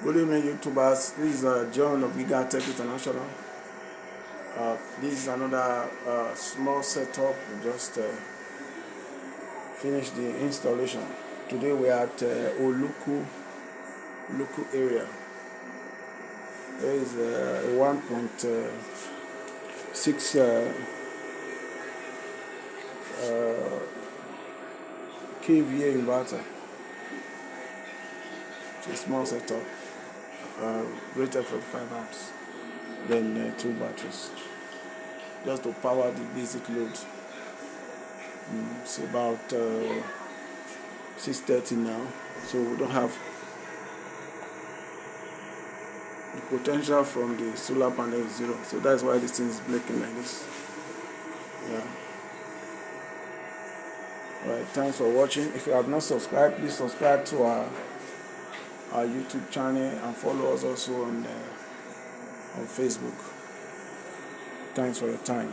Good evening, YouTubers. This is John of Giga Tech International. This is another small setup. We just finished the installation. Today we are at Oluku area. There is a 1.6 kVA inverter. It's a small setup. Rated for 5 amps, then 2 batteries, just to power the basic load. It's about 6:30 now, so we don't have the potential from the solar panel is zero, so that's why this thing is blinking like this. Alright, thanks for watching. If you have not subscribed, please subscribe to our YouTube channel and follow us also on Facebook. Thanks for your time.